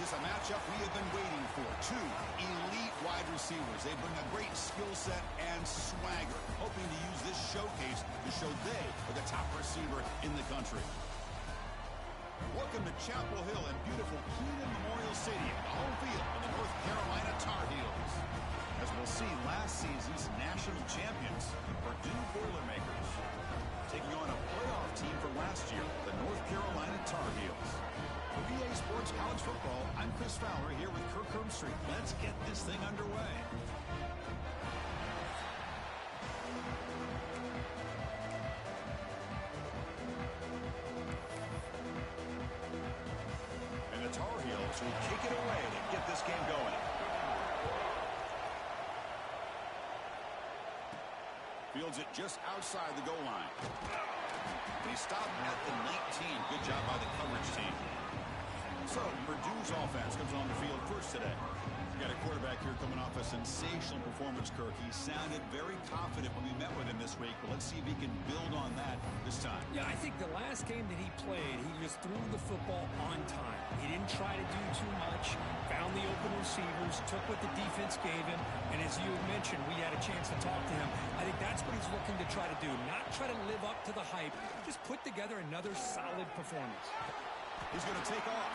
This is a matchup we have been waiting for. Two elite wide receivers. They bring a great skill set and swagger, hoping to use this showcase to show they are the top receiver in the country. Welcome to Chapel Hill in beautiful Keenan Memorial Stadium, the home field of the North Carolina Tar Heels. As we'll see, last season's national champions, Purdue Boilermakers, taking on a playoff team from last year, the North Carolina Tar Heels. For VA Sports College Football, I'm Chris Fowler here with Kirk Herbstreit. Let's get this thing underway. And the Tar Heels will kick it away to get this game going. Fields it just outside the goal line. He stopped at the 19. Good job by the coverage team. So, Purdue's offense comes on the field first today. We've got a quarterback here coming off a sensational performance, Kirk. He sounded very confident when we met with him this week, but let's see if he can build on that this time. Yeah, I think the last game that he played, he just threw the football on time. He didn't try to do too much, found the open receivers, took what the defense gave him, and as you mentioned, we had a chance to talk to him. I think that's what he's looking to try to do, not try to live up to the hype, just put together another solid performance. He's going to take off.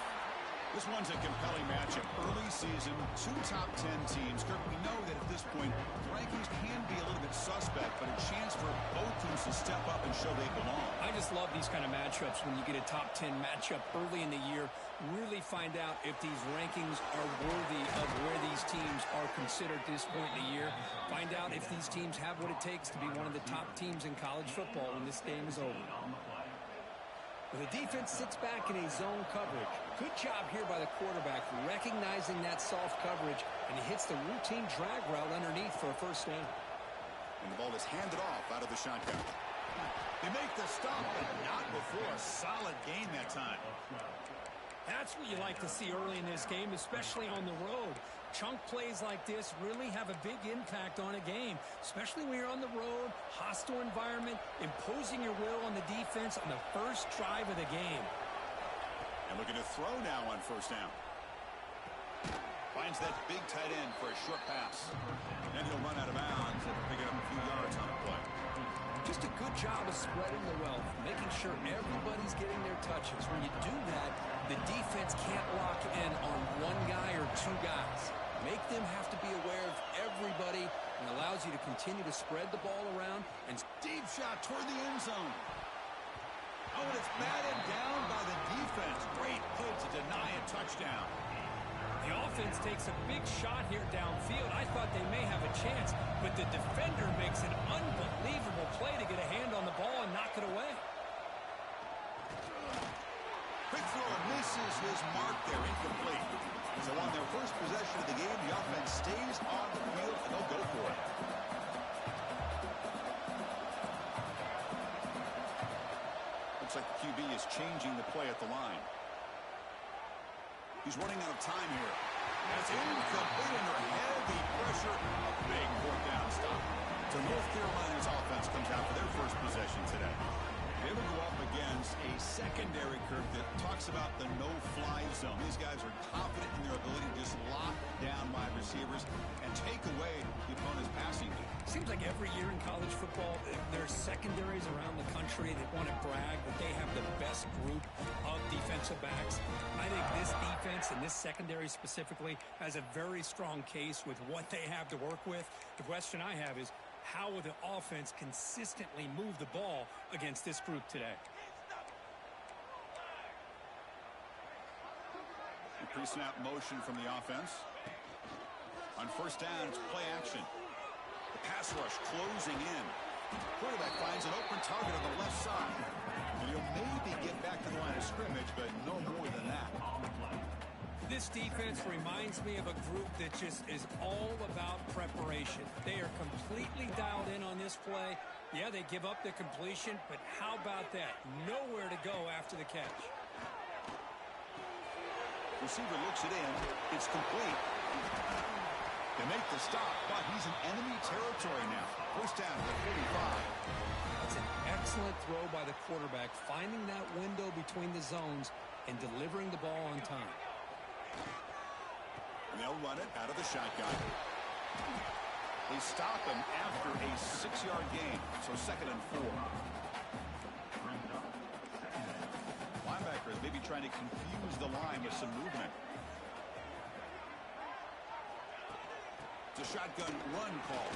This one's a compelling matchup. Early season, two top 10 teams. Kirk, we know that at this point, rankings can be a little bit suspect, but a chance for both teams to step up and show they belong. I just love these kind of matchups when you get a top 10 matchup early in the year. Really find out if these rankings are worthy of where these teams are considered at this point in the year. Find out if these teams have what it takes to be one of the top teams in college football when this game is over. The defense sits back in a zone coverage. Good job here by the quarterback, recognizing that soft coverage, and he hits the routine drag route underneath for a first down. And the ball is handed off out of the shotgun. They make the stop, but not before a solid game that time. That's what you like to see early in this game, especially on the road. Chunk plays like this really have a big impact on a game, especially when you're on the road, hostile environment, imposing your will on the defense on the first drive of the game. And looking to throw now on first down. Finds that big tight end for a short pass. Then he'll run out of bounds and pick it up a few yards on the play. Just a good job of spreading the wealth, making sure everybody's getting their touches. When you do that, the defense can't lock in on one guy or two guys. Make them have to be aware of everybody and allows you to continue to spread the ball around. And deep shot toward the end zone. Oh, and it's batted down by the defense. Great play to deny a touchdown. The offense takes a big shot here downfield. I thought they may have a chance, but the defender makes an unbelievable play to get a hand on the ball and knock it away. Quick throw misses his mark there, incomplete. So on their first possession of the game, the offense stays on the field and they'll go for it. Looks like the QB is changing the play at the line. He's running out of time here. That's incomplete under heavy pressure. A big fourth down stop. So North Carolina's offense comes out for their first possession today. They will go up against a secondary curve that talks about the no-fly zone. These guys are confident in their ability to just lock down wide receivers and take away the opponent's passing game. Seems like every year in college football, there's secondaries around the country that want to brag that they have the best group of defensive backs. I think this defense and this secondary specifically has a very strong case with what they have to work with. The question I have is, how will the offense consistently move the ball against this group today? Pre-snap motion from the offense. On first down, it's play action. The pass rush closing in. Quarterback finds an open target on the left side. And he'll maybe get back to the line of scrimmage, but no more than that. This defense reminds me of a group that just is all about preparation. They are completely dialed in on this play. Yeah, they give up the completion, but how about that? Nowhere to go after the catch. Receiver looks it in. It's complete. They make the stop, but he's in enemy territory now. First down to the 45. That's an excellent throw by the quarterback, finding that window between the zones and delivering the ball on time. And they'll run it out of the shotgun. They stop him after a 6-yard gain, so 2nd and 4. Linebackers maybe trying to confuse the line with some movement. It's a shotgun run call.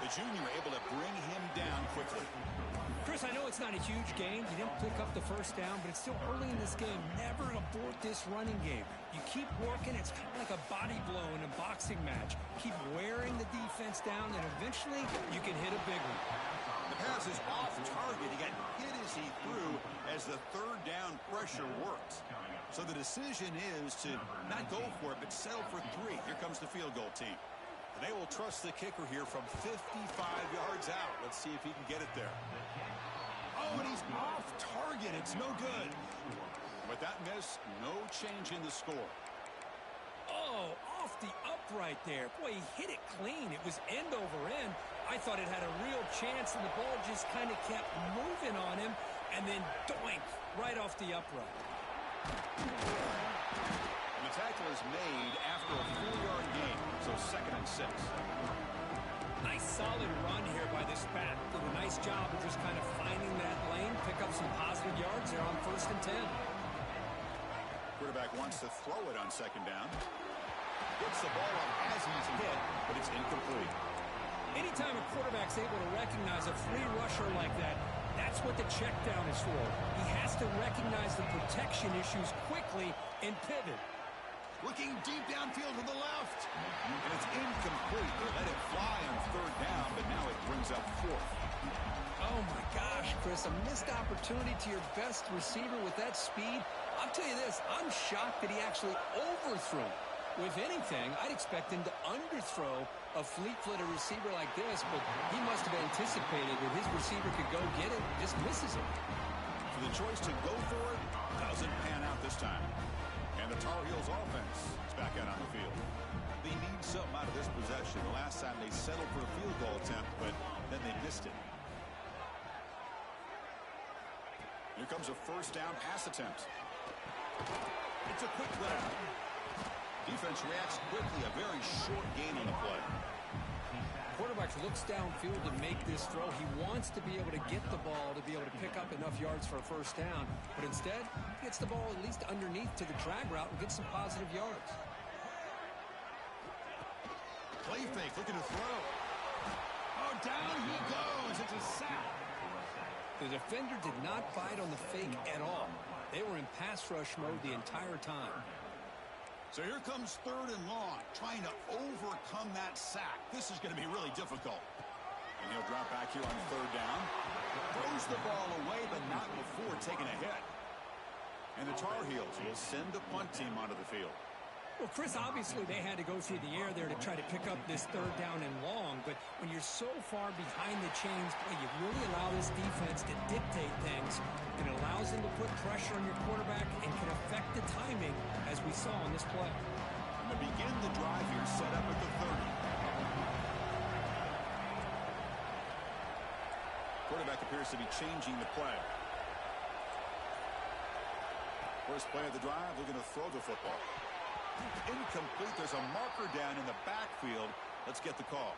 The junior able to bring him down quickly. Chris, I know it's not a huge gain. You didn't pick up the first down, but it's still early in this game. Never abort this running game. You keep working. It's kind of like a body blow in a boxing match. Keep wearing the defense down, and eventually you can hit a big one. The pass is off target. He got hit as he threw as the 3rd down pressure worked. So the decision is to not go for it, but settle for 3. Here comes the field goal team. And they will trust the kicker here from 55 yards out. Let's see if he can get it there. Oh, and he's off target. It's no good. With that miss, no change in the score. Oh, off the upright there. Boy, he hit it clean. It was end over end. I thought it had a real chance, and the ball just kind of kept moving on him, and then doink, right off the upright. And the tackle is made after a 4-yard gain, so 2nd and 6. Nice solid run here by this back. Did a nice job of just kind of finding that lane, pick up some positive yards there on 1st and 10. Quarterback wants to throw it on 2nd down. Gets the ball up as he's hit, but it's incomplete. Anytime a quarterback's able to recognize a free rusher like that, that's what the check down is for. He has to recognize the protection issues quickly and pivot. Looking deep downfield to the left. And it's incomplete. They let it fly on 3rd down, but now it brings up 4th. Oh, my gosh, Chris, a missed opportunity to your best receiver with that speed. I'll tell you this, I'm shocked that he actually overthrew. If anything, I'd expect him to underthrow a fleet-footed receiver like this, but he must have anticipated that his receiver could go get it and just misses it. So the choice to go for it doesn't pan out this time. And the Tar Heels offense is back out on the field. They need something out of this possession. The last time they settled for a field goal attempt, but then they missed it. Here comes a 1st down pass attempt. It's a quick let out. Defense reacts quickly. A very short gain on the play. Quarterback looks downfield to make this throw. He wants to be able to get the ball to be able to pick up enough yards for a 1st down, but instead he gets the ball at least underneath to the drag route and gets some positive yards. Play fake, looking to throw. Oh, down he goes. It's a sack. The defender did not bite on the fake at all. They were in pass rush mode the entire time. So here comes 3rd and long, trying to overcome that sack. This is going to be really difficult. And he'll drop back here on 3rd down. Throws the ball away, but not before taking a hit. And the Tar Heels will send the punt team onto the field. Well, Chris, obviously they had to go through the air there to try to pick up this 3rd down and long, but when you're so far behind the chains, you really allow this defense to dictate things. It allows them to put pressure on your quarterback and can affect the timing, as we saw on this play. And to begin the drive here, set up at the 30. Quarterback appears to be changing the play. First play of the drive, looking to throw the football. Incomplete. There's a marker down in the backfield. Let's get the call.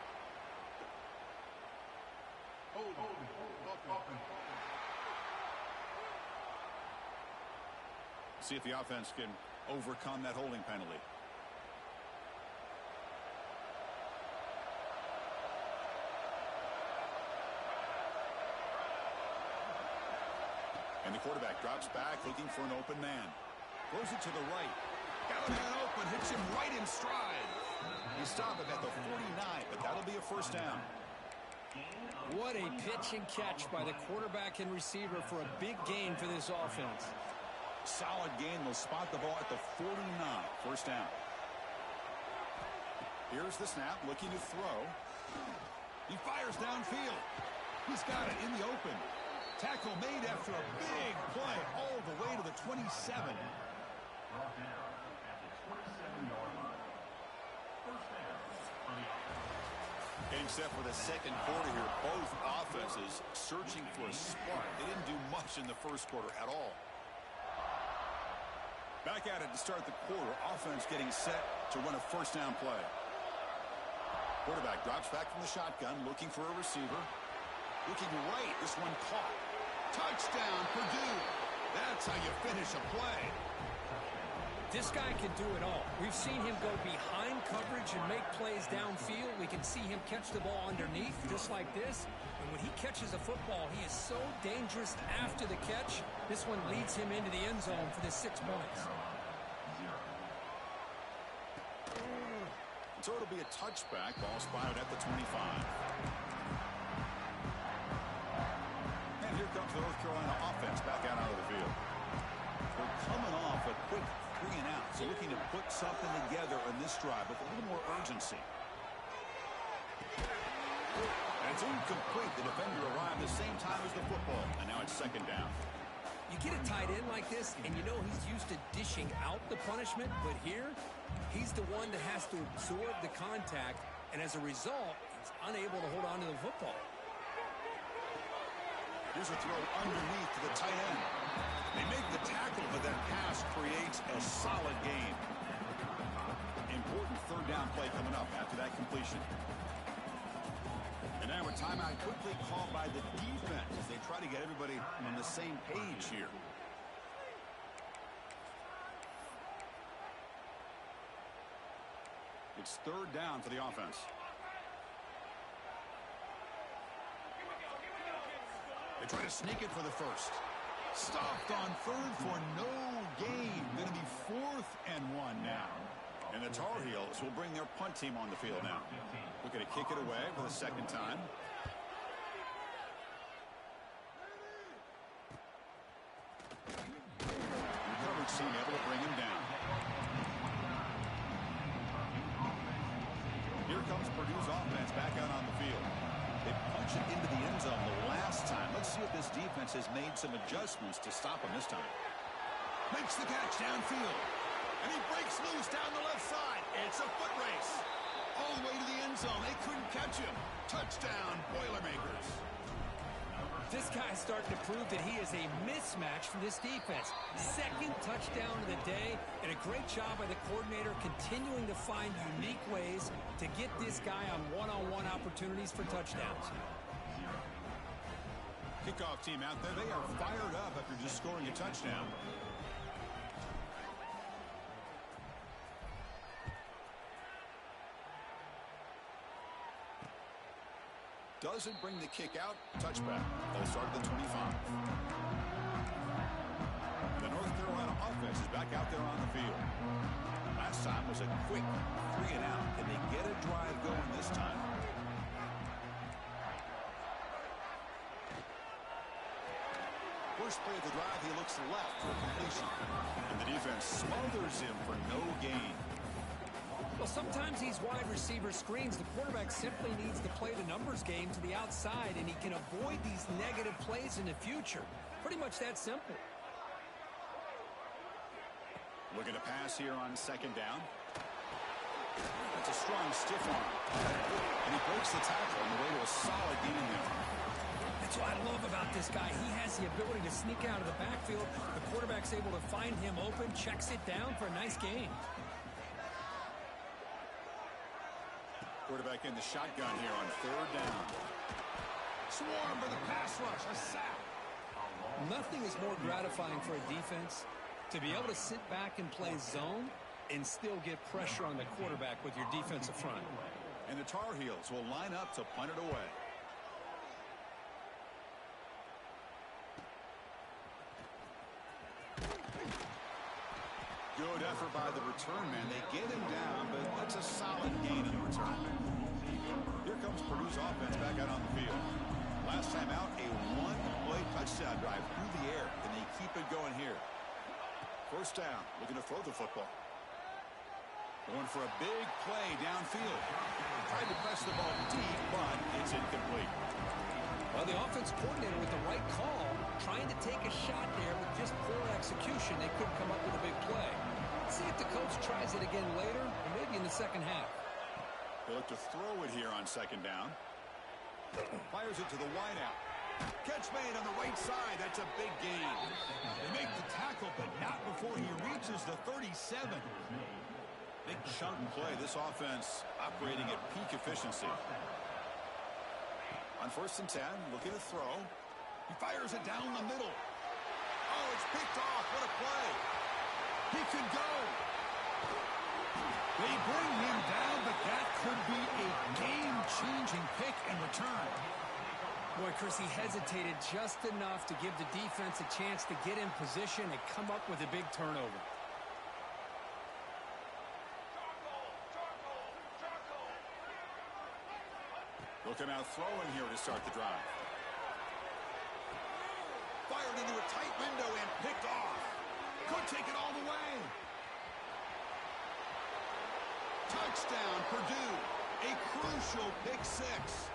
See if the offense can overcome that holding penalty. And the quarterback drops back, looking for an open man. Throws it to the right. Got a man open, hits him right in stride. He stopped him at the 49, but that'll be a 1st down. What a pitch and catch by the quarterback and receiver for a big gain for this offense. Solid gain. They'll spot the ball at the 49. 1st down. Here's the snap, looking to throw. He fires downfield. He's got it in the open. Tackle made after a big play all the way to the 27. Game set for the 2nd quarter here. Both offenses searching for a spark. They didn't do much in the 1st quarter at all. Back at it to start the quarter. Offense getting set to run a first down play. Quarterback drops back from the shotgun, looking for a receiver. Looking right. This one caught. Touchdown, Purdue. That's how you finish a play. This guy can do it all. We've seen him go behind coverage and make plays downfield. We can see him catch the ball underneath, just like this. And when he catches a football, he is so dangerous after the catch. This one leads him into the end zone for the 6 points. So it'll be a touchback. Ball spotted at the 25. And here comes the North Carolina offense back out onto the field. They're coming off a quick 3 and out, so looking to put something together on this drive with a little more urgency. And it's incomplete. The defender arrived the same time as the football, and now it's second down. You get a tight end like this, and you know he's used to dishing out the punishment, but here, he's the one that has to absorb the contact, and as a result, he's unable to hold on to the football. Here's a throw underneath to the tight end. They make the tackle, but that pass creates a solid gain. Important third down play coming up after that completion. And now a timeout quickly called by the defense as they try to get everybody on the same page here. It's third down for the offense. They try to sneak it for the first. Stopped on third for no gain. Going to be 4th and 1 now. And the Tar Heels will bring their punt team on the field now. Looking to kick it away for the second time. The coverage team able to bring him down. Here comes Purdue's offense back out on the field. They punch it into the end zone the last time. Let's see if this defense has made some adjustments to stop him this time. Makes the catch downfield. And he breaks loose down the left side. It's a foot race. All the way to the end zone. They couldn't catch him. Touchdown, Boilermakers. This guy's starting to prove that he is a mismatch for this defense. Second touchdown of the day, and a great job by the coordinator continuing to find unique ways to get this guy on one-on-one opportunities for touchdowns. Kickoff team out there. They are fired up after just scoring a touchdown. Doesn't bring the kick out. Touchback. They'll start at the 25. The North Carolina offense is back out there on the field. Last time was a quick 3 and out. Can they get a drive going this time? First play of the drive, he looks left for completion. And the defense smothers him for no gain. Well, sometimes these wide receiver screens, the quarterback simply needs to play the numbers game to the outside, and he can avoid these negative plays in the future. Pretty much that simple. Looking to pass here on second down. That's a strong stiff arm. And he breaks the tackle on the way to a solid gain there. That's what I love about this guy. He has the ability to sneak out of the backfield. The quarterback's able to find him open, checks it down for a nice gain. Quarterback in the shotgun here on third down. Swarm for the pass rush. A sack. Nothing is more gratifying for a defense to be able to sit back and play zone and still get pressure on the quarterback with your defensive front. And the Tar Heels will line up to punt it away. Good effort by the return man. They get him down, but that's a solid gain in the return. Here comes Purdue's offense back out on the field. Last time out, a one-play touchdown drive through the air. Can they keep it going here? First down, looking to throw the football. Going for a big play downfield. Tried to press the ball deep, but it's incomplete. Well, the offense coordinator with the right call, trying to take a shot there with just poor execution. They couldn't come up with a big play. Let's see if the coach tries it again later, or maybe in the second half. They look to throw it here on second down. Fires it to the wideout. Catch made on the right side. That's a big gain. They make the tackle, but not before he reaches the 37. Big chunk play. This offense operating at peak efficiency. On 1st and 10, looking to throw. He fires it down the middle. Oh, it's picked off. What a play. He can go. They bring him down, but that could be a game-changing pick and return. Boy, Chris, he hesitated just enough to give the defense a chance to get in position and come up with a big turnover. Looking out throwing here to start the drive. Fired into a tight window and picked off. Could take it all the way. Touchdown, Purdue. A crucial pick six.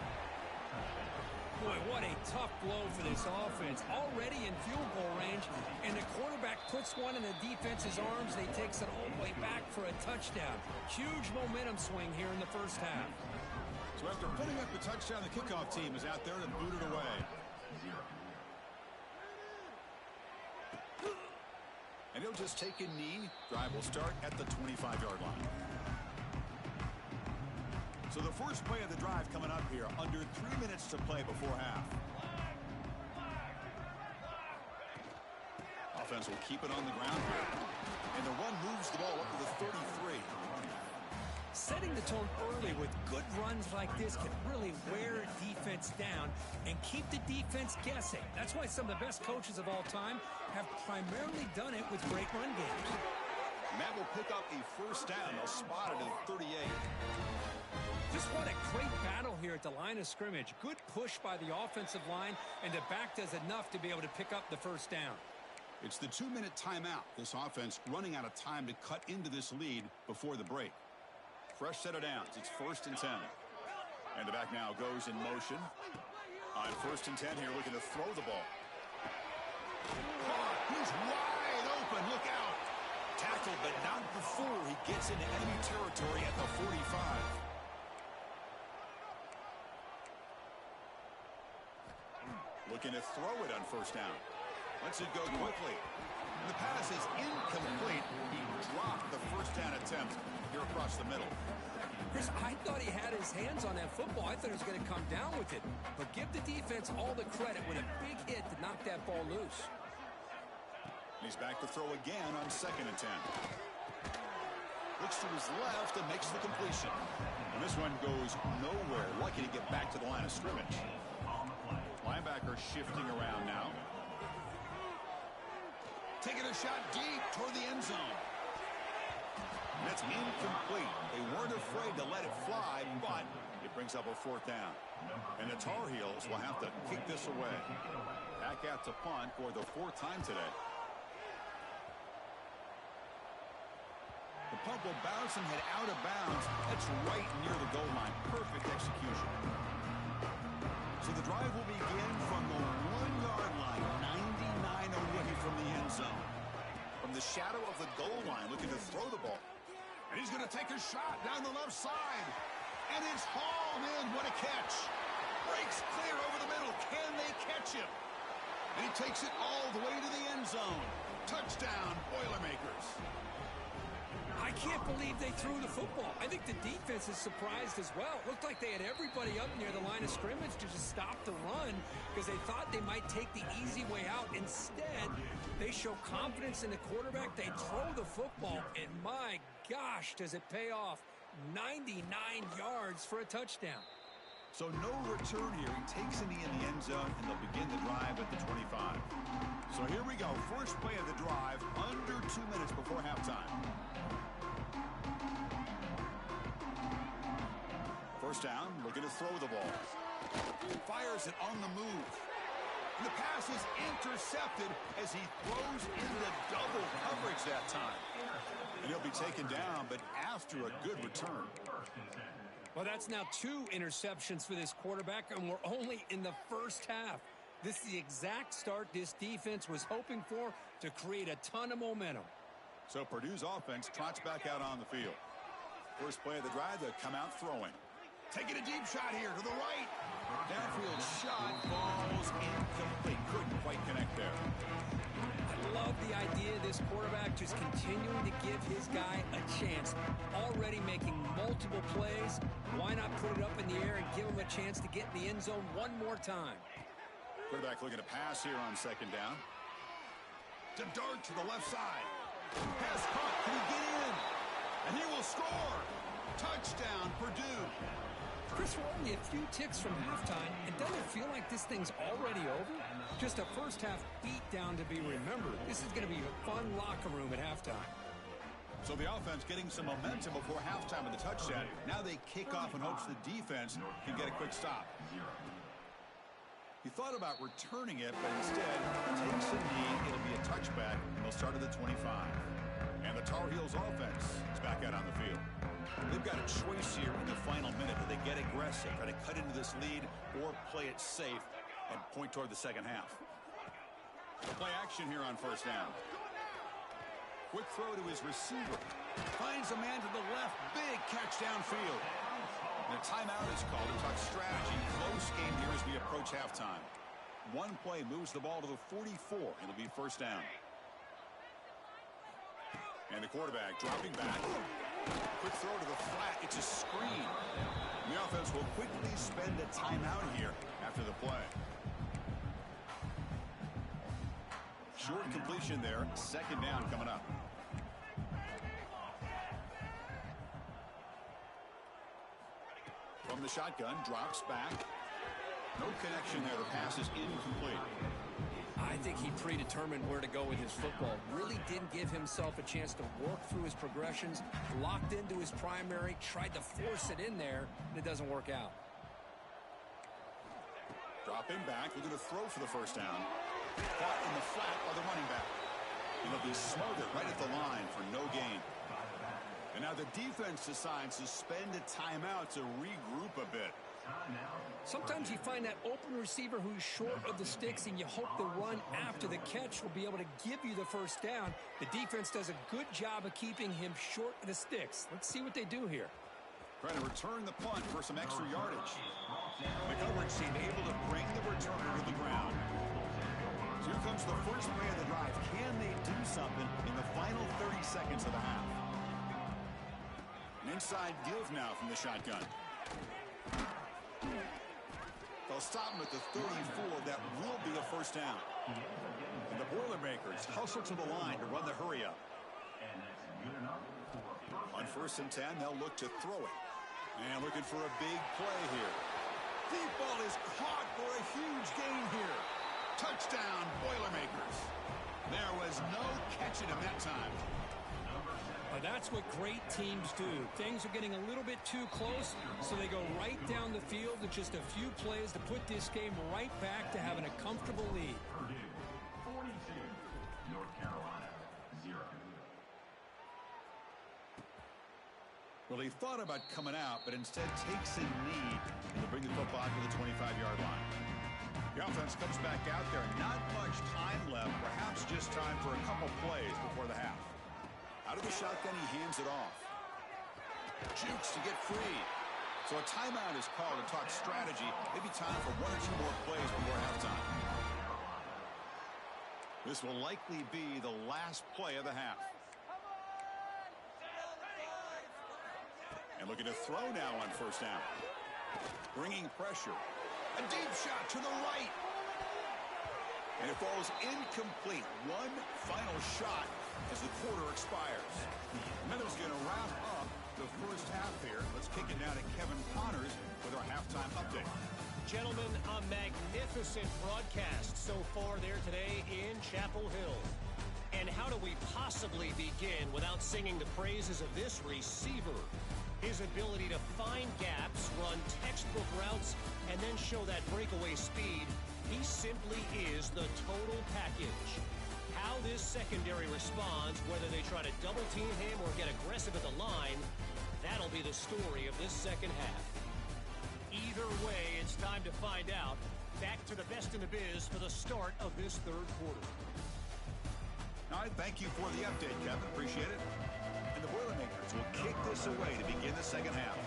Boy, what a tough blow for this offense. Already in field goal range, and the quarterback puts one in the defense's arms. They takes it all the way back for a touchdown. Huge momentum swing here in the first half. So after putting up the touchdown, the kickoff team is out there to boot it away. And he'll just take a knee. Drive will start at the 25-yard line. So the first play of the drive coming up here. Under 3 minutes to play before half. Offense will keep it on the ground here. And the run moves the ball up to the 33. Setting the tone early with good runs like this can really wear a defense down and keep the defense guessing. That's why some of the best coaches of all time have primarily done it with great run games. And that will pick up a first down. They'll spot it at 38. Just what a great battle here at the line of scrimmage. Good push by the offensive line, and the back does enough to be able to pick up the first down. It's the 2-minute timeout. This offense running out of time to cut into this lead before the break. Fresh set of downs. It's 1st and 10. And the back now goes in motion. On 1st and 10 here, looking to throw the ball. He's wide open. Look out. Tackled, but not before he gets into enemy territory at the 45. Looking to throw it on 1st down. Lets it go quickly. And the pass is incomplete. He dropped the 1st down attempt here across the middle. Chris, I thought he had his hands on that football. I thought he was going to come down with it. But give the defense all the credit with a big hit to knock that ball loose. He's back to throw again on 2nd and 10. Looks to his left and makes the completion. And this one goes nowhere. Lucky to get back to the line of scrimmage. Linebacker shifting around now. Taking a shot deep toward the end zone. And that's incomplete. They weren't afraid to let it fly, but it brings up a 4th down. And the Tar Heels will have to kick this away. Back out to punt for the 4th time today. The punt will bounce and head out of bounds. That's right near the goal line. Perfect execution. So the drive will begin from the 1-yard line, 99 away from the end zone. From the shadow of the goal line, looking to throw the ball. And he's going to take a shot down the left side. And it's hauled in. What a catch. Breaks clear over the middle. Can they catch him? And he takes it all the way to the end zone. Touchdown, Boilermakers. I can't believe they threw the football. I think the defense is surprised as well. It looked like they had everybody up near the line of scrimmage to just stop the run because they thought they might take the easy way out. Instead, they show confidence in the quarterback. They throw the football, and my gosh, does it pay off. 99 yards for a touchdown. So no return here. He takes a knee in the end zone, and they'll begin the drive at the 25. So here we go. First play of the drive, under 2 minutes before halftime. 1st down, looking to throw the ball. Fires it on the move. And the pass is intercepted as he throws into double coverage that time. And he'll be taken down, but after a good return. Well, that's now 2 interceptions for this quarterback, and we're only in the first half. This is the exact start this defense was hoping for to create a ton of momentum. So Purdue's offense trots back out on the field. First play of the drive, they'll come out throwing. Taking a deep shot here to the right. Downfield shot falls this quarterback just continuing to give his guy a chance. Already making multiple plays. Why not put it up in the air and give him a chance to get in the end zone one more time? Quarterback looking to pass here on second down. To dart to the left side. Pass caught. Can he get in? And he will score. Touchdown, Purdue. Chris, we're only a few ticks from halftime. It doesn't feel like this thing's already over. Just a first-half beatdown to be remembered. This is going to be a fun locker room at halftime. So the offense getting some momentum before halftime with the touchdown. Now they kick off in hopes the defense can get a quick stop. He thought about returning it, but instead takes a knee. It'll be a touchback, and they'll start at the 25. And the Tar Heels offense is back out on the field. They've got a choice here in the final minute. Do they get aggressive, try to cut into this lead, or play it safe and point toward the second half? Play action here on first down. Quick throw to his receiver. Finds a man to the left. Big catch downfield. And a timeout is called to talk strategy. Close game here as we approach halftime. One play moves the ball to the 44. It'll be first down. And the quarterback dropping back. Quick throw to the flat. It's a screen. And the offense will quickly spend a timeout here after the play. Short completion there. Second down coming up. From the shotgun, drops back. No connection there. The pass is incomplete. I think he predetermined where to go with his football. Really didn't give himself a chance to work through his progressions. Locked into his primary, tried to force it in there, and it doesn't work out. Dropping back, looking to throw for the first down. Caught in the flat by the running back. It'll be smothered right at the line for no gain. And now the defense decides to spend a timeout to regroup a bit. Sometimes you find that open receiver who's short of the sticks, and you hope the run after the catch will be able to give you the first down. The defense does a good job of keeping him short of the sticks. Let's see what they do here. Trying to return the punt for some extra yardage. The coverage team able to bring the returner to the ground. So here comes the first play of the drive. Can they do something in the final 30 seconds of the half? An inside give now from the shotgun. They'll stop him at the 34. That will be a first down. And the Boilermakers hustle to the line to run the hurry up. On first and 10, they'll look to throw it. And looking for a big play here. Deep ball is caught for a huge gain here. Touchdown, Boilermakers. There was no catching him that time. That's what great teams do. Things are getting a little bit too close, so they go right down the field with just a few plays to put this game right back to having a comfortable lead. Purdue, 42, North Carolina, 0. Well, he thought about coming out, but instead takes a knee to bring the football to the 25-yard line. The offense comes back out there. Not much time left, perhaps just time for a couple plays before the half. Out of the shotgun, he hands it off. Jukes to get free. So a timeout is called to talk strategy. Maybe time for one or two more plays before halftime. This will likely be the last play of the half. And looking to throw now on first down. Bringing pressure. A deep shot to the right. And it falls incomplete. One final shot as the quarter expires. And that is going to wrap up the first half here. Let's kick it now to Kevin Connors with our halftime update. Gentlemen, a magnificent broadcast so far there today in Chapel Hill. And how do we possibly begin without singing the praises of this receiver? His ability to find gaps, run textbook routes, and then show that breakaway speed. He simply is the total package. How this secondary responds, whether they try to double team him or get aggressive at the line, that'll be the story of this second half. Either way, it's time to find out. Back to the best in the biz for the start of this third quarter. All right, thank you for the update, Kevin. Appreciate it. And the Boilermakers will kick this away to begin the second half.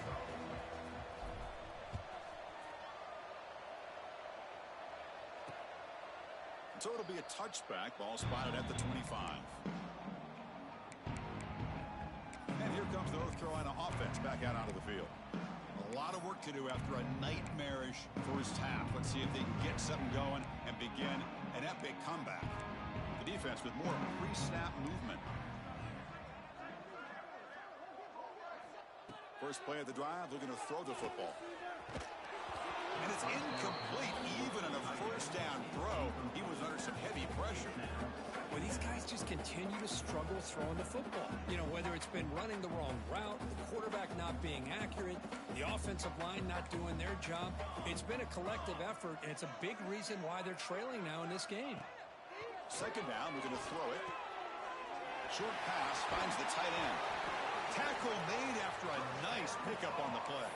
So it'll be a touchback. Ball spotted at the 25. comes the North Carolina offense back out onto the field. A lot of work to do after a nightmarish first half. Let's see if they can get something going and begin an epic comeback. The defense with more pre-snap movement. First play of the drive, looking to throw the football. And it's incomplete. Even in a first down throw, he was under some heavy pressure. Well, these guys just continue to struggle throwing the football. You know, whether it's been running the wrong route, the quarterback not being accurate, the offensive line not doing their job. It's been a collective effort, and it's a big reason why they're trailing now in this game. Second down, we're going to throw it. Short pass finds the tight end. Tackle made after a nice pickup on the play.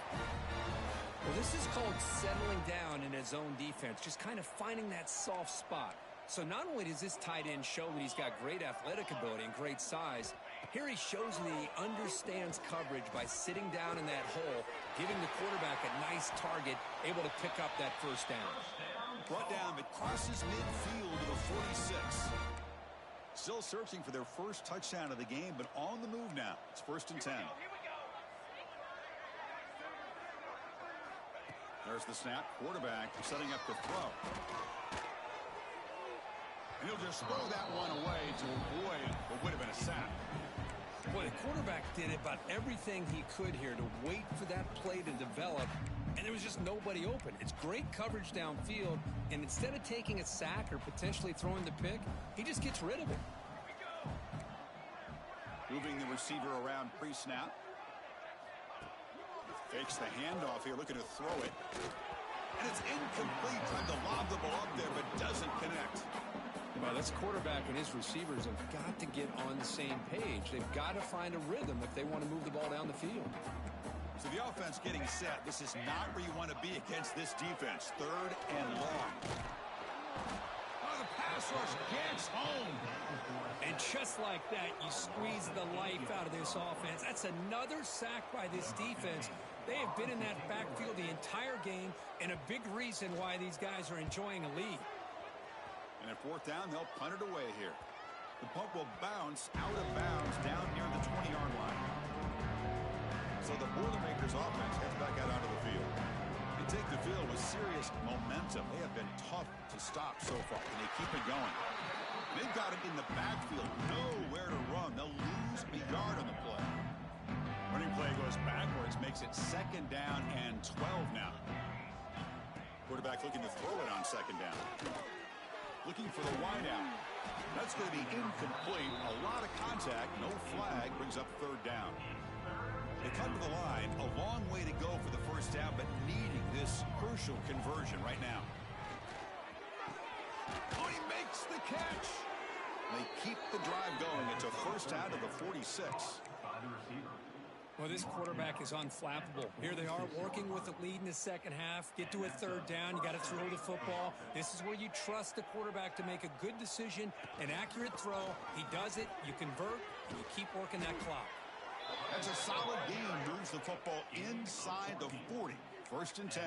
Well, this is called settling down in his own defense, just kind of finding that soft spot. So not only does this tight end show that he's got great athletic ability and great size, here he shows that he understands coverage by sitting down in that hole, giving the quarterback a nice target, able to pick up that first down. Brought down, but crosses midfield to the 46. Still searching for their first touchdown of the game, but on the move now. It's 1st and 10. There's the snap. Quarterback setting up the throw. And he'll just throw that one away to avoid what would have been a sack. Boy, the quarterback did about everything he could here to wait for that play to develop, and there was just nobody open. It's great coverage downfield, and instead of taking a sack or potentially throwing the pick, he just gets rid of it. Moving the receiver around pre-snap. Fakes the handoff here, looking to throw it. And it's incomplete. Trying to lob the ball up there, but doesn't connect. Well, this quarterback and his receivers have got to get on the same page. They've got to find a rhythm if they want to move the ball down the field. So the offense getting set. This is not where you want to be against this defense. 3rd and long. Oh, the pass rush gets home. And just like that, you squeeze the life out of this offense. That's another sack by this defense. They have been in that backfield the entire game, and a big reason why these guys are enjoying a lead. And at 4th down, they'll punt it away here. The punt will bounce out of bounds down near the 20-yard line. So the Boilermakers offense heads back out onto the field. They take the field with serious momentum. They have been tough to stop so far, and they keep it going. They've got it in the backfield, nowhere to run. They'll lose a yard on the play. Running play goes backwards, makes it 2nd down and 12 now. Quarterback looking to throw it on 2nd down. Looking for the wideout. That's going to be incomplete. A lot of contact, no flag, brings up 3rd down. They come to the line, a long way to go for the first down, but needing this crucial conversion right now. Oh, he makes the catch. They keep the drive going. It's a first down to the 46. Well, this quarterback is unflappable. Here they are working with the lead in the 2nd half. Get to a 3rd down. You got to throw the football. This is where you trust the quarterback to make a good decision, an accurate throw. He does it. You convert, and you keep working that clock. That's a solid game. Moves the football inside the 40. 1st and 10.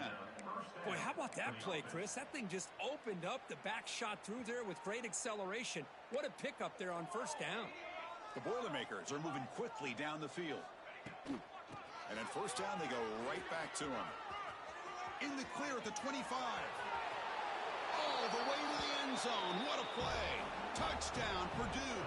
Boy, how about that play, Chris? That thing just opened up. The back shot through there with great acceleration. What a pickup there on 1st down. The Boilermakers are moving quickly down the field. And at 1st down, they go right back to him. In the clear at the 25. Oh, the way to the end zone. What a play. Touchdown, Purdue.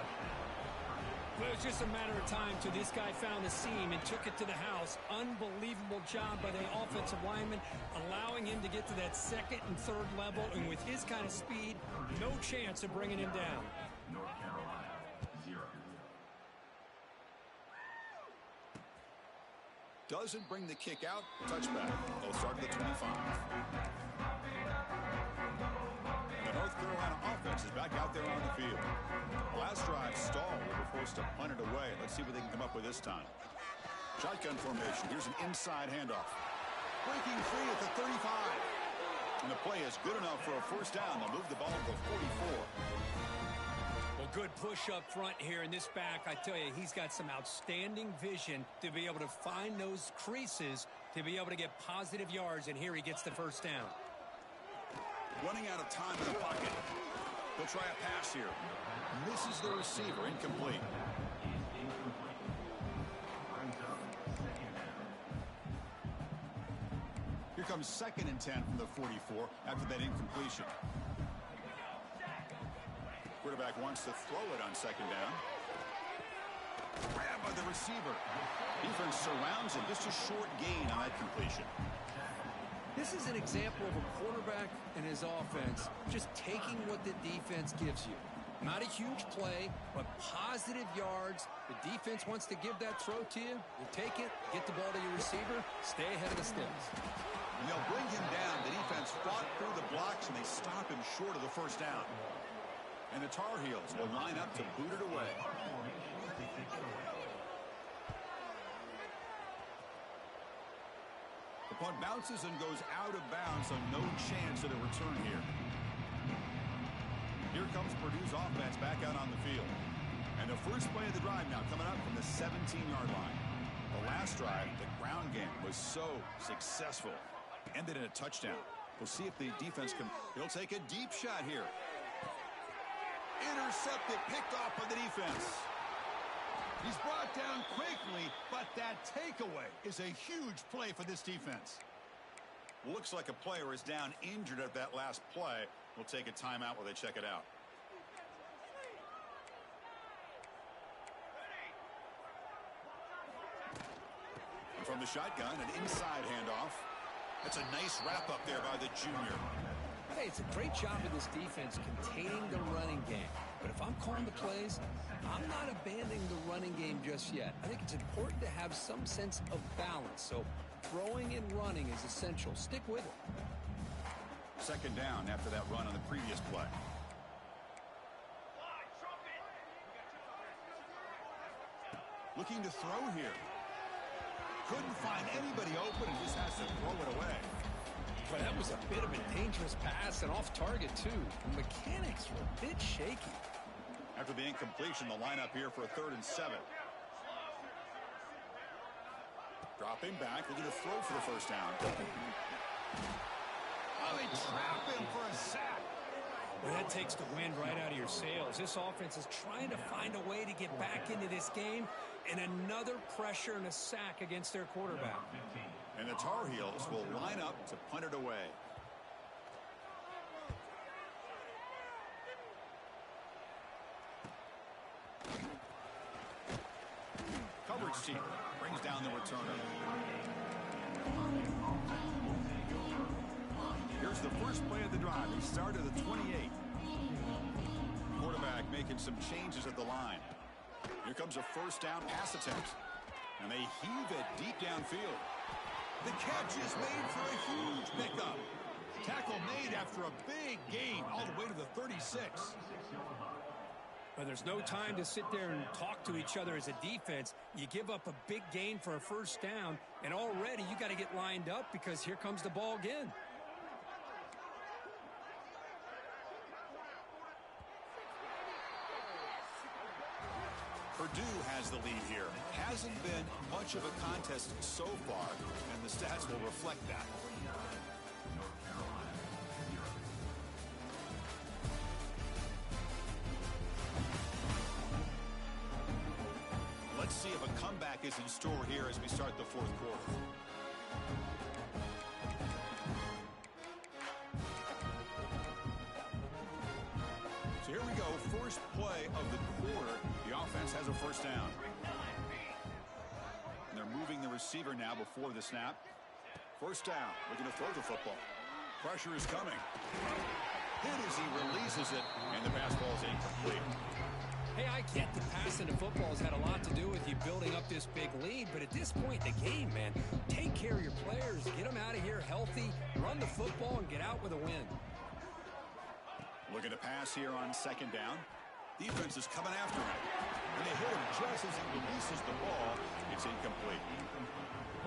Well, it was just a matter of time till this guy found the seam and took it to the house. Unbelievable job by the offensive lineman, allowing him to get to that 2nd and 3rd level. And with his kind of speed, no chance of bringing him down. North Carolina, 0. Doesn't bring the kick out. Touchback. They'll start at the 25. The North Carolina offense is back out there on the field. Last drive stalled. They were forced to punt it away. Let's see what they can come up with this time. Shotgun formation. Here's an inside handoff. Breaking free at the 35. And the play is good enough for a first down. They'll move the ball to the 44. Well, good push up front here in this back. I tell you, he's got some outstanding vision to be able to find those creases, to be able to get positive yards, and here he gets the first down. Running out of time in the pocket. He'll try a pass here. Misses the receiver. Incomplete. comes 2nd and 10 from the 44 after that incompletion. Quarterback wants to throw it on 2nd down. Grab by the receiver. Defense surrounds him. Just a short gain on that completion. This is an example of a quarterback and his offense just taking what the defense gives you. Not a huge play, but positive yards. The defense wants to give that throw to you. You take it, get the ball to your receiver, stay ahead of the sticks. And they'll bring him down. The defense fought through the blocks, and they stop him short of the first down. And the Tar Heels will line up to boot it away. The punt bounces and goes out of bounds, so no chance at a return here. Here comes Purdue's offense back out on the field. And the first play of the drive now coming up from the 17-yard line. The last drive, the ground game, was so successful. Ended in a touchdown. We'll see if the defense can. He'll take a deep shot here. Intercepted, picked off by the defense. He's brought down quickly, but that takeaway is a huge play for this defense. Looks like a player is down injured at that last play. We'll take a timeout while they check it out. And from the shotgun, an inside handoff. That's a nice wrap up there by the junior. Hey, it's a great job of this defense containing the running game. But if I'm calling the plays, I'm not abandoning the running game just yet. I think it's important to have some sense of balance. So throwing and running is essential. Stick with it. 2nd down after that run on the previous play. Looking to throw here. Couldn't find anybody open and just has to throw it away. But that was a bit of a dangerous pass and off target, too. The mechanics were a bit shaky. After the incompletion, the lineup here for a 3rd and 7. Dropping back, looking to throw for the first down. Oh, they trap him for a sack. Well, that takes the wind right out of your sails. This offense is trying to find a way to get back into this game, and another pressure and a sack against their quarterback. And the Tar Heels will line up to punt it away. Coverage team brings down the returner. Here's the first play of the drive. He started at the 28. Quarterback making some changes at the line. Here comes a first down pass attempt. And they heave it deep downfield. The catch is made for a huge pickup. Tackle made after a big gain all the way to the 36. But there's no time to sit there and talk to each other as a defense. You give up a big gain for a first down, and already you got to get lined up because here comes the ball again. Purdue has the lead here. Hasn't been much of a contest so far, and the stats will reflect that. Let's see if a comeback is in store here as we start the 4th quarter. So here we go, first play of the quarter. The offense has a first down. And they're moving the receiver now before the snap. First down, looking to throw the football. Pressure is coming. Hit as he releases it, and the pass ball is incomplete. Hey, I get the passing to football has had a lot to do with you building up this big lead, but at this point in the game, man, take care of your players, get them out of here healthy, run the football, and get out with a win. Looking to pass here on 2nd down. Defense is coming after him. And they hit him just as he releases the ball. It's incomplete.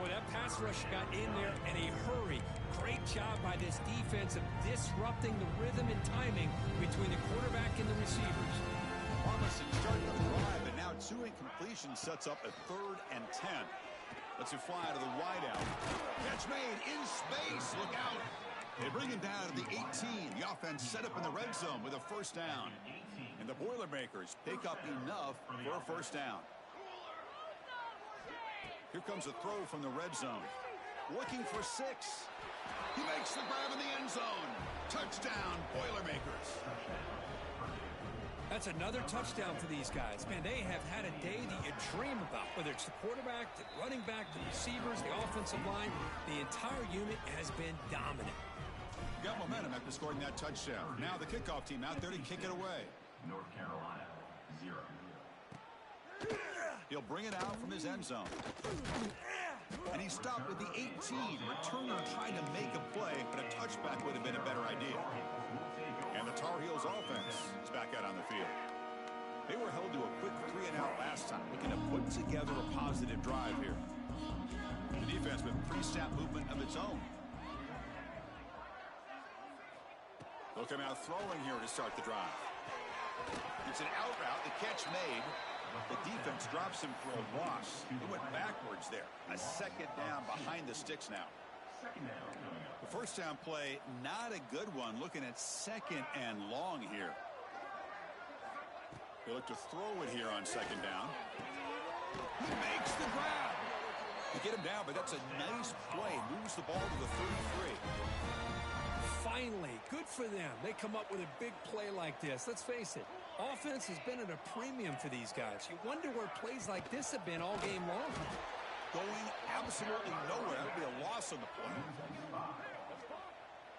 Boy, that pass rush got in there in a hurry. Great job by this defense of disrupting the rhythm and timing between the quarterback and the receivers. Promising start to drive, and now 2 incompletions sets up a 3rd and 10. Lets it fly to the wideout. Catch made in space. Look out. They bring him down to the 18. The offense set up in the red zone with a first down. And the Boilermakers pick up enough for a first down. Here comes a throw from the red zone. Looking for 6. He makes the grab in the end zone. Touchdown, Boilermakers. That's another touchdown for these guys. Man, they have had a day that you dream about, whether it's the quarterback, the running back, the receivers, the offensive line. The entire unit has been dominant. Got momentum after scoring that touchdown. Now the kickoff team out there to kick it away. North Carolina, 0. He'll bring it out from his end zone. And he stopped at the 18. Returner tried to make a play, but a touchback would have been a better idea. And the Tar Heels offense is back out on the field. They were held to a quick 3-and-out last time, looking to put together a positive drive here. The defense with pre-snap movement of its own. They'll come out throwing here to start the drive. It's an out route, the catch made. The defense drops him for a loss. He went backwards there. A second down behind the sticks now. The first down play, not a good one. Looking at second and long here. They look to throw it here on second down. He makes the grab. They get him down, but that's a nice play. Moves the ball to the 33. Finally, good for them. They come up with a big play like this. Let's face it, offense has been at a premium for these guys. You wonder where plays like this have been all game long. Going absolutely nowhere. That would be a loss on the play.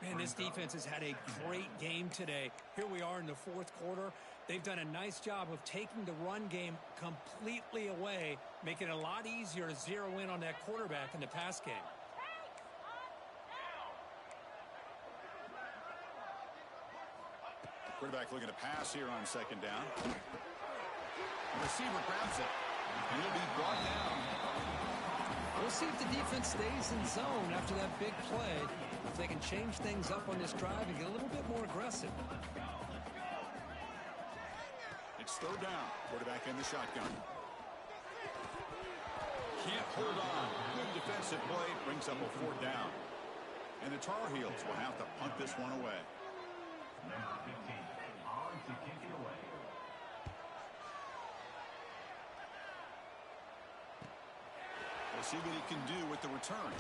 Man, this defense has had a great game today. Here we are in the fourth quarter. They've done a nice job of taking the run game completely away, making it a lot easier to zero in on that quarterback in the pass game. Quarterback looking to pass here on second down. The receiver grabs it, and he'll be brought down. We'll see if the defense stays in zone after that big play. If they can change things up on this drive and get a little bit more aggressive. It's third down. Quarterback in the shotgun. Can't hold on. Good defensive play. Brings up a fourth down. And the Tar Heels will have to punt this one away. Number 15, on to kick it away. We'll see what he can do with the return.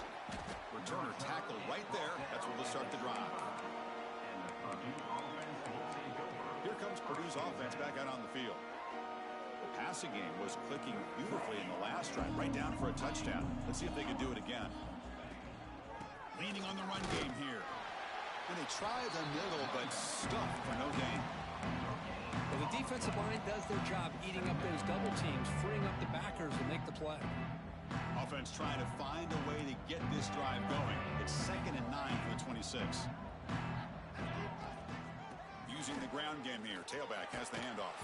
Returner tackled right there. That's where we'll start the drive. And the Purdue offense will take over. Here comes Purdue's offense back out on the field. The passing game was clicking beautifully in the last drive, right down for a touchdown. Let's see if they can do it again. Leaning on the run game here. And they try the middle, but stuffed for no gain. Well, the defensive line does their job eating up those double teams, freeing up the backers to make the play. Offense trying to find a way to get this drive going. It's 2nd and 9 for the 26. Using the ground game here. Tailback has the handoff.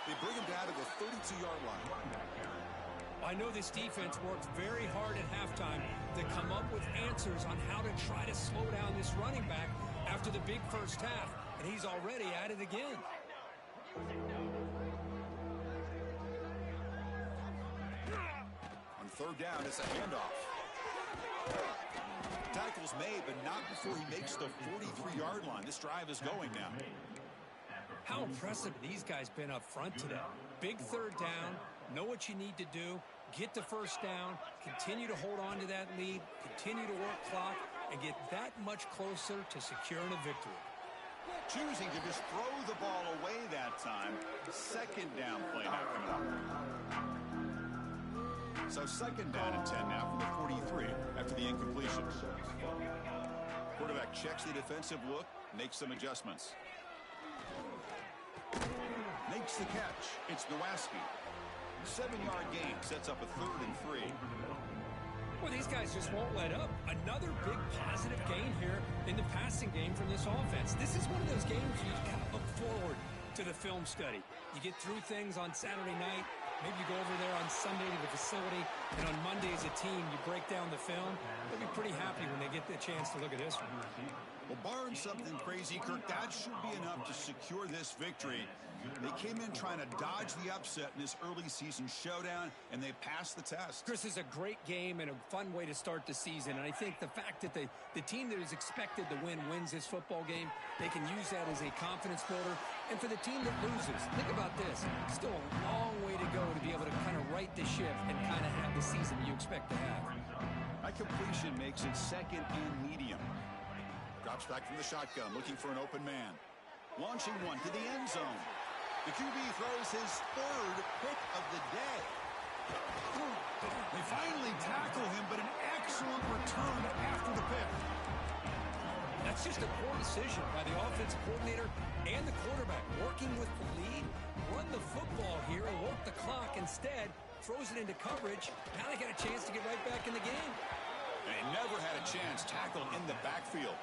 They bring him down to the 32-yard line. I know this defense worked very hard at halftime to come up with answers on how to try to slow down this running back after the big first half, and he's already at it again. On third down, it's a handoff. Tackle's made, but not before he makes the 43-yard line. This drive is going now. How impressive these guys been up front today. Big third down, know what you need to do, get the first down, continue to hold on to that lead, continue to work clock, and get that much closer to securing a victory. Choosing to just throw the ball away that time. Second down play now coming up. So 2nd down and 10 now from the 43 after the incompletion. Quarterback checks the defensive look, makes some adjustments. Makes the catch. It's Nowacki. 7-yard gain sets up a 3rd and 3. Well, these guys just won't let up. Another big positive gain here in the passing game from this offense. This is one of those games you kind of look forward to the film study. You get through things on Saturday night. Maybe you go over there on Sunday to the facility, and on Monday as a team, you break down the film. They'll be pretty happy when they get the chance to look at this one. Well, barring something crazy, Kirk, that should be enough to secure this victory. They came in trying to dodge the upset in this early season showdown, and they passed the test. Chris, is a great game and a fun way to start the season. And I think the fact that the team that is expected to win wins this football game, they can use that as a confidence builder. And for the team that loses, think about this. Still a long way to go to be able to kind of right the ship and kind of have the season you expect to have. That completion makes it second and medium. Drops back from the shotgun, looking for an open man. Launching one to the end zone. The QB throws his third pick of the day. They finally tackle him, but an excellent return after the pick. That's just a poor decision by the offensive coordinator and the quarterback. Working with the lead, run the football here and work the clock. Instead, throws it into coverage. Now they got a chance to get right back in the game. They never had a chance tackled in the backfield.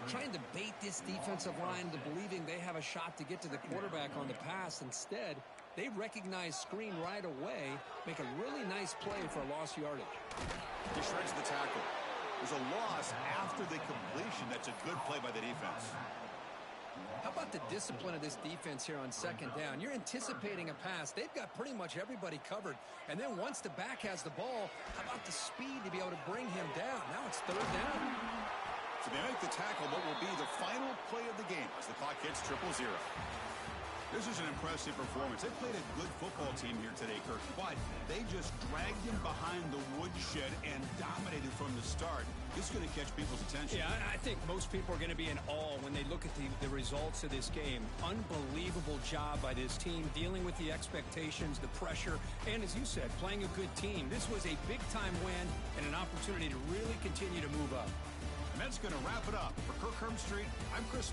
Trying to bait this defensive line into believing they have a shot to get to the quarterback on the pass. Instead, they recognize screen right away, make a really nice play for a lost yardage. He shreds the tackle. There's a loss after the completion. That's a good play by the defense. How about the discipline of this defense here on second down? You're anticipating a pass. They've got pretty much everybody covered. And then once the back has the ball, how about the speed to be able to bring him down? Now it's third down. So they make the tackle, what will be the final play of the game as the clock hits 0-0. This is an impressive performance. They played a good football team here today, Kirk, but they just dragged him behind the woodshed and dominated from the start. This is going to catch people's attention. Yeah, I think most people are going to be in awe when they look at the results of this game. Unbelievable job by this team, dealing with the expectations, the pressure, and as you said, playing a good team. This was a big-time win and an opportunity to really continue to move up. And that's going to wrap it up. For Kirk Hermstreet, I'm Chris Fowler.